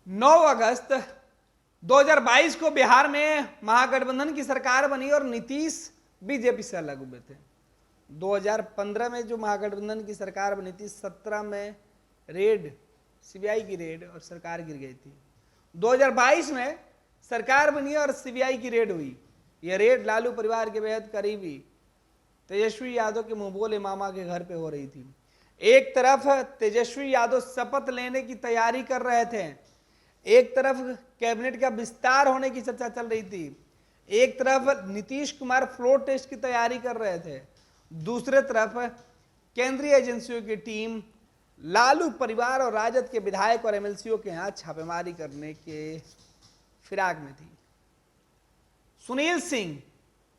9 अगस्त 2022 को बिहार में महागठबंधन की सरकार बनी और नीतीश बीजेपी से अलग हुए थे। 2015 में जो महागठबंधन की सरकार बनी थी, 17 में रेड, सीबीआई की रेड और सरकार गिर गई थी। 2022 में सरकार बनी और सीबीआई की रेड हुई। यह रेड लालू परिवार के बेहद करीबी तेजस्वी यादव के मुंहबोले मामा के घर पे हो रही थी। एक तरफ तेजस्वी यादव शपथ लेने की तैयारी कर रहे थे, एक तरफ कैबिनेट का विस्तार होने की चर्चा चल रही थी, एक तरफ नीतीश कुमार फ्लोर टेस्ट की तैयारी कर रहे थे, दूसरे तरफ केंद्रीय एजेंसियों की टीम लालू परिवार और राजद के विधायक और एमएलसीओ के यहां छापेमारी करने के फिराक में थी। सुनील सिंह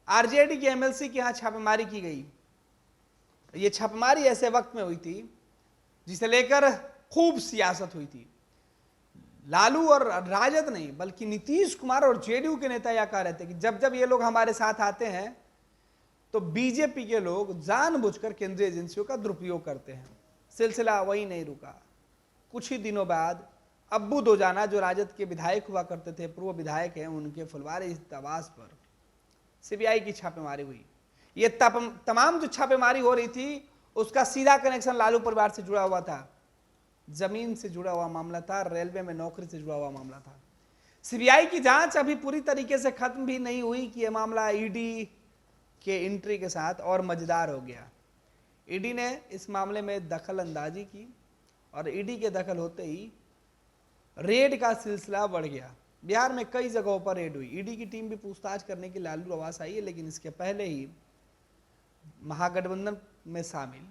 आरजेडी के एमएलसी के यहां छापेमारी की गई। यह छापेमारी ऐसे वक्त में हुई थी जिसे लेकर खूब सियासत हुई थी। लालू और राजद नहीं बल्कि नीतीश कुमार और जेडीयू के नेता यह कह रहे थे कि जब जब ये लोग हमारे साथ आते हैं तो बीजेपी के लोग जानबूझकर केंद्रीय एजेंसियों का दुरुपयोग करते हैं। सिलसिला वही नहीं रुका। कुछ ही दिनों बाद अब्बू दोजाना, जो राजद के विधायक हुआ करते थे, पूर्व विधायक हैं, उनके फुलवारी स्थित आवास पर सीबीआई की छापेमारी हुई। ये तमाम जो छापेमारी हो रही थी उसका सीधा कनेक्शन लालू परिवार से जुड़ा हुआ था। जमीन से जुड़ा हुआ मामला था, रेलवे में नौकरी से जुड़ा हुआ मामला था। सीबीआई की जांच अभी पूरी तरीके से खत्म भी नहीं हुई कि यह मामला ईडी के एंट्री के साथ और मजेदार हो गया। ईडी ने इस मामले में दखल अंदाजी की और ईडी के दखल होते ही रेड का सिलसिला बढ़ गया। बिहार में कई जगहों पर रेड हुई। ईडी की टीम भी पूछताछ करने के लालू आवास आई है, लेकिन इसके पहले ही महागठबंधन में शामिल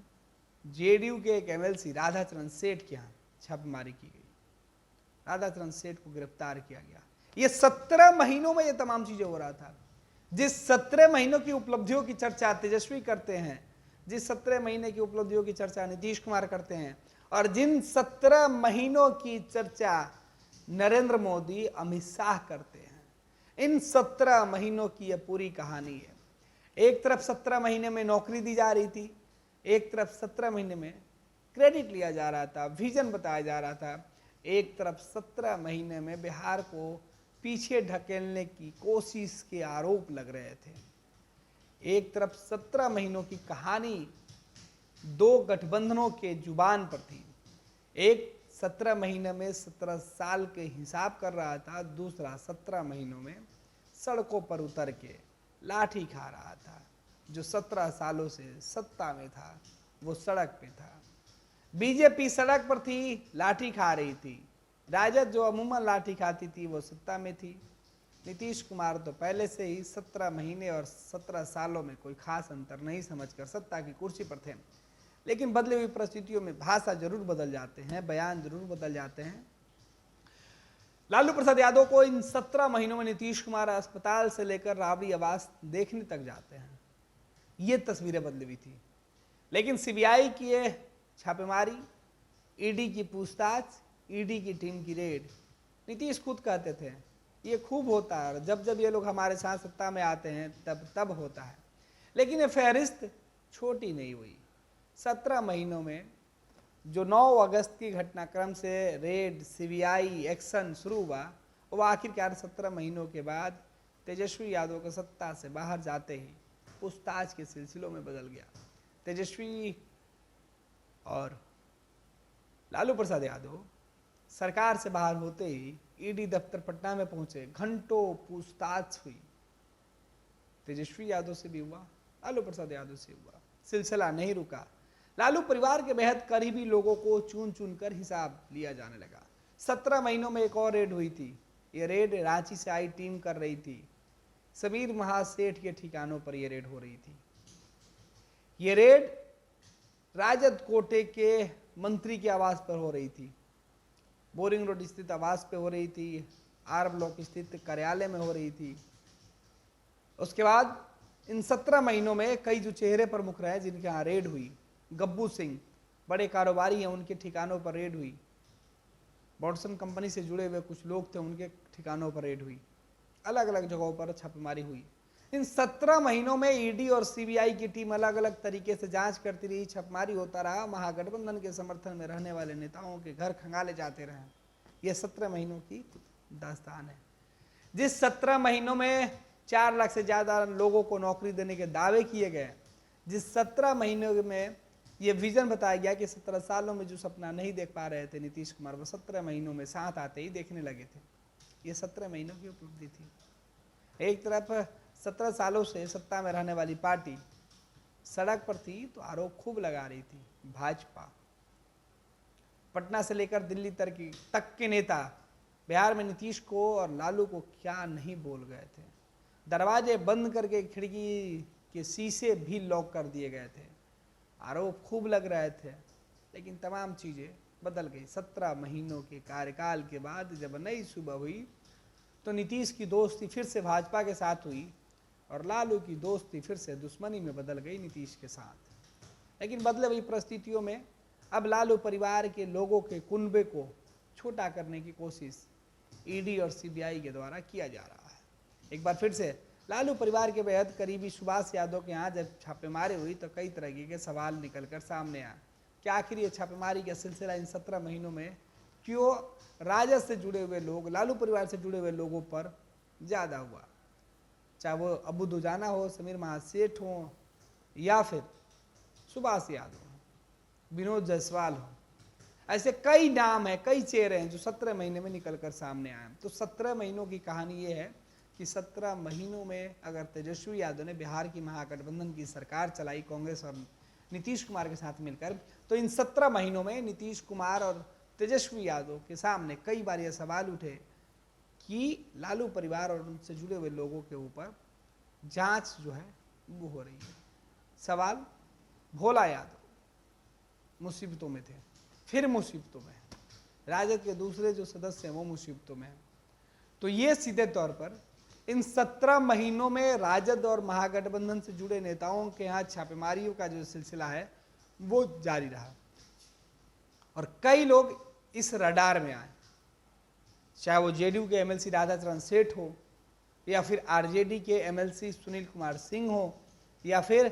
जेडीयू के एक एमएलसी राधाचरण सेठ के यहाँ छापेमारी की गई। राधाचरण सेठ को गिरफ्तार किया गया। ये 17 महीनों में ये तमाम चीजें हो रहा था। जिस 17 महीनों की उपलब्धियों की चर्चा तेजस्वी करते हैं, जिस 17 महीने की उपलब्धियों की चर्चा नीतीश कुमार करते हैं, और जिन 17 महीनों की चर्चा नरेंद्र मोदी, अमित शाह करते हैं, इन 17 महीनों की यह पूरी कहानी है। एक तरफ 17 महीने में नौकरी दी जा रही थी, एक तरफ 17 महीने में क्रेडिट लिया जा रहा था, विजन बताया जा रहा था, एक तरफ 17 महीने में बिहार को पीछे ढकेलने की कोशिश के आरोप लग रहे थे। एक तरफ 17 महीनों की कहानी दो गठबंधनों के जुबान पर थी। एक 17 महीने में 17 साल के हिसाब कर रहा था, दूसरा 17 महीनों में सड़कों पर उतर के लाठी खा रहा था। जो 17 सालों से सत्ता में था वो सड़क पे था। बीजेपी सड़क पर थी, लाठी खा रही थी। राजद जो अमूमन लाठी खाती थी वो सत्ता में थी। नीतीश कुमार तो पहले से ही 17 महीने और 17 सालों में कोई खास अंतर नहीं समझकर सत्ता की कुर्सी पर थे। लेकिन बदली हुई परिस्थितियों में भाषा जरूर बदल जाते हैं, बयान जरूर बदल जाते हैं। लालू प्रसाद यादव को इन 17 महीनों में नीतीश कुमार अस्पताल से लेकर राबड़ी आवास देखने तक जाते हैं। ये तस्वीरें बदली हुई थी। लेकिन सीबीआई की ये छापेमारी, ईडी की पूछताछ, ईडी की टीम की रेड, नीतीश खुद कहते थे ये खूब होता है, जब जब ये लोग हमारे साथ सत्ता में आते हैं तब तब होता है। लेकिन ये फहरिस्त छोटी नहीं हुई। 17 महीनों में जो 9 अगस्त की घटनाक्रम से रेड, सीबीआई एक्शन शुरू हुआ, वो आखिरकार 17 महीनों के बाद तेजस्वी यादव को सत्ता से बाहर जाते ही पूछताछ के सिलसिलों में बदल गया। तेजस्वी और लालू प्रसाद यादव सरकार से बाहर होते ही ईडी दफ्तर पटना में पहुंचे। घंटों पूछताछ हुई। तेजस्वी यादव से भी हुआ, लालू प्रसाद यादव से हुआ। सिलसिला नहीं रुका। लालू परिवार के बेहद करीबी लोगों को चुन चुन कर हिसाब लिया जाने लगा। 17 महीनों में एक और रेड हुई थी। ये रेड रांची से आई टीम कर रही थी। समीर महासेठ के ठिकानों पर यह रेड हो रही थी। ये रेड राजद कोटे के मंत्री के आवास पर हो रही थी, बोरिंग रोड स्थित आवास पे हो रही थी, आर ब्लॉक स्थित कार्यालय में हो रही थी। उसके बाद इन 17 महीनों में कई जो चेहरे प्रमुख रहे जिनके यहाँ रेड हुई, गब्बू सिंह बड़े कारोबारी हैं, उनके ठिकानों पर रेड हुई। बॉटसन कंपनी से जुड़े हुए कुछ लोग थे, उनके ठिकानों पर रेड हुई। अलग अलग जगहों पर छापेमारी हुई। इन 17 महीनों में ईडी और सीबीआई की टीम अलग अलग तरीके से जांच करती रही, छापेमारी होता रहा। महागठबंधन के समर्थन में रहने वाले नेताओं के घर खंगाले जाते रहे। यह 17 महीनों की दास्तान है। जिस 17 महीनों में 4 लाख से ज़्यादा लोगों को नौकरी देने के दावे किए गए, जिस 17 महीनों में ये विजन बताया गया कि 17 सालों में जो सपना नहीं देख पा रहे थे नीतीश कुमार, वो 17 महीनों में साथ आते ही देखने लगे थे। ये 17 महीनों की उपलब्धि थी। एक तरफ 17 सालों से सत्ता में रहने वाली पार्टी सड़क पर थी तो आरोप खूब लगा रही थी। भाजपा, पटना से लेकर दिल्ली तक के नेता बिहार में नीतीश को और लालू को क्या नहीं बोल गए थे। दरवाजे बंद करके खिड़की के शीशे भी लॉक कर दिए गए थे। आरोप खूब लग रहे थे, लेकिन तमाम चीज़ें बदल गई। 17 महीनों के कार्यकाल के बाद जब नई सुबह हुई तो नीतीश की दोस्ती फिर से भाजपा के साथ हुई और लालू की दोस्ती फिर से दुश्मनी में बदल गई नीतीश के साथ। लेकिन बदले हुई परिस्थितियों में अब लालू परिवार के लोगों के कुनबे को छोटा करने की कोशिश ईडी और सीबीआई के द्वारा किया जा रहा है। एक बार फिर से लालू परिवार के बेहद करीबी सुभाष यादव के यहाँ जब छापेमारी हुई तो कई तरह के सवाल निकलकर सामने आए कि आखिर ये छापेमारी का सिलसिला इन 17 महीनों में क्यों राजद से जुड़े हुए लोग, लालू परिवार से जुड़े हुए लोगों पर ज़्यादा हुआ। चाहे वो अबू दुजाना हो, समीर महासेठ हो, या फिर सुभाष यादव हो, विनोद जायसवाल हो, ऐसे कई नाम हैं, कई चेहरे हैं जो 17 महीने में निकल कर सामने आए। तो 17 महीनों की कहानी ये है कि 17 महीनों में अगर तेजस्वी यादव ने बिहार की महागठबंधन की सरकार चलाई कांग्रेस और नीतीश कुमार के साथ मिलकर, तो इन 17 महीनों में नीतीश कुमार और तेजस्वी यादव के सामने कई बार यह सवाल उठे कि लालू परिवार और उनसे जुड़े हुए लोगों के ऊपर जांच जो है वो हो रही है। सवाल, भोला यादव मुसीबतों में थे, फिर मुसीबतों में, राजद के दूसरे जो सदस्य हैं वो मुसीबतों में हैं। तो ये सीधे तौर पर इन 17 महीनों में राजद और महागठबंधन से जुड़े नेताओं के यहाँ छापेमारियों का जो सिलसिला है वो जारी रहा और कई लोग इस रडार में आए, चाहे वो जेडीयू के एमएलसी राधाचरण सेठ हो, या फिर आरजेडी के एमएलसी सुनील कुमार सिंह हो, या फिर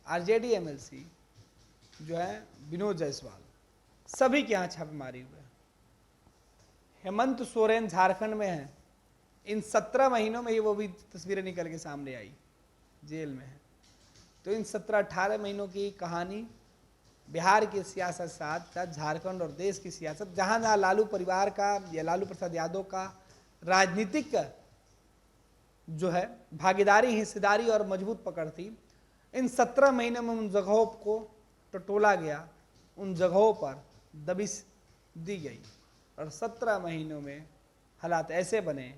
आरजेडी एमएलसी जो है विनोद जायसवाल, सभी के यहाँ छापेमारी हुए। हेमंत सोरेन झारखंड में है, इन 17 महीनों में ही वो भी तस्वीरें निकल के सामने आई, जेल में है। तो इन 17-18 महीनों की कहानी बिहार की सियासत साथ साथ झारखंड और देश की सियासत, जहाँ जहाँ लालू परिवार का या लालू प्रसाद यादव का राजनीतिक जो है भागीदारी, हिस्सेदारी और मजबूत पकड़ थी, इन 17 महीने में उन जगहों को टटोला गया, उन जगहों पर दबिश दी गई और 17 महीनों में हालात ऐसे बने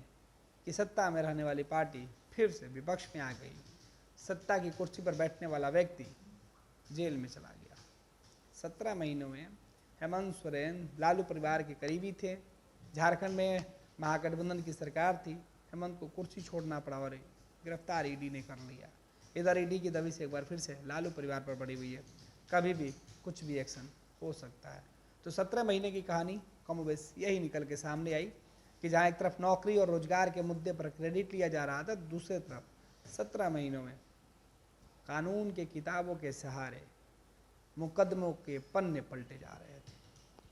कि सत्ता में रहने वाली पार्टी फिर से विपक्ष में आ गई। सत्ता की कुर्सी पर बैठने वाला व्यक्ति जेल में चला गया। 17 महीनों में हेमंत सोरेन लालू परिवार के करीबी थे। झारखंड में महागठबंधन की सरकार थी, हेमंत को कुर्सी छोड़ना पड़ा और गिरफ्तार ईडी ने कर लिया। इधर ईडी की दबिश एक बार फिर से लालू परिवार पर बढ़ी हुई है, कभी भी कुछ भी एक्शन हो सकता है। तो 17 महीने की कहानी कमोबेश यही निकल के सामने आई कि जहाँ एक तरफ नौकरी और रोजगार के मुद्दे पर क्रेडिट लिया जा रहा था, दूसरी तरफ 17 महीनों में कानून के किताबों के सहारे मुकदमों के पन्ने पलटे जा रहे हैं।